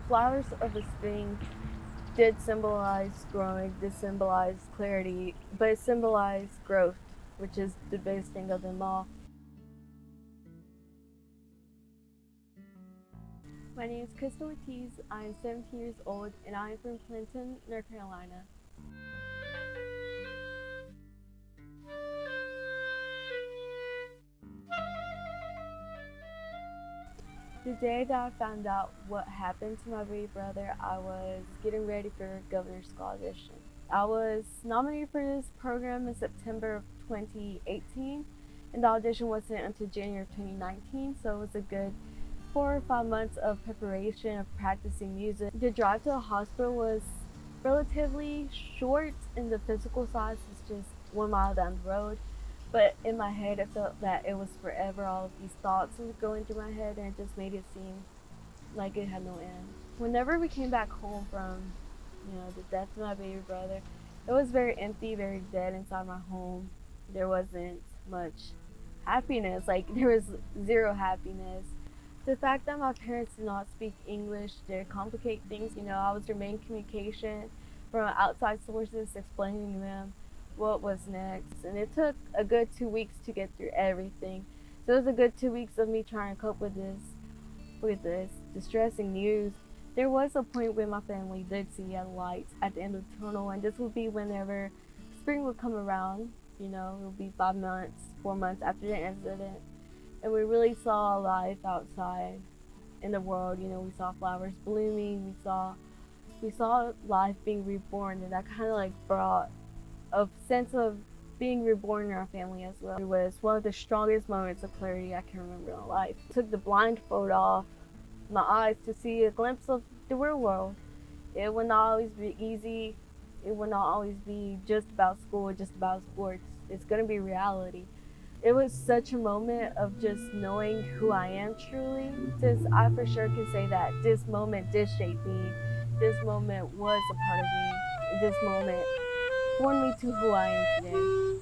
flowers of the spring did symbolize growing, did symbolize clarity, but it symbolized growth, which is the biggest thing of them all. My name is Crystal Ortiz. I am 17 years old and I am from Clinton, North Carolina. The day that I found out what happened to my baby brother, I was getting ready for Governor's School audition. I was nominated for this program in September of 2018, and the audition wasn't until January of 2019, so it was a good 4 or 5 months of preparation, of practicing music. The drive to the hospital was relatively short, and the physical side is just 1 mile down the road. But in my head, I felt that it was forever. All of these thoughts were going through my head, and it just made it seem like it had no end. Whenever we came back home from, the death of my baby brother, it was very empty, very dead inside my home. There wasn't much happiness. Like, there was zero happiness. The fact that my parents did not speak English did complicate things. I was their main communication from outside sources, explaining to them what was next. And it took a good 2 weeks to get through everything. So it was a good 2 weeks of me trying to cope with this distressing news. There was a point when my family did see a light at the end of the tunnel, and this would be whenever spring would come around. It would be 5 months, 4 months after the incident, and we really saw life outside in the world. We saw flowers blooming. We saw life being reborn, and that kind of like brought a sense of being reborn in our family as well. It was one of the strongest moments of clarity I can remember in life. I took the blindfold off my eyes to see a glimpse of the real world. It will not always be easy. It will not always be just about school, just about sports. It's going to be reality. It was such a moment of just knowing who I am truly. Since I for sure can say that this moment did shape me. This moment was a part of me. This moment formed me to who I am today.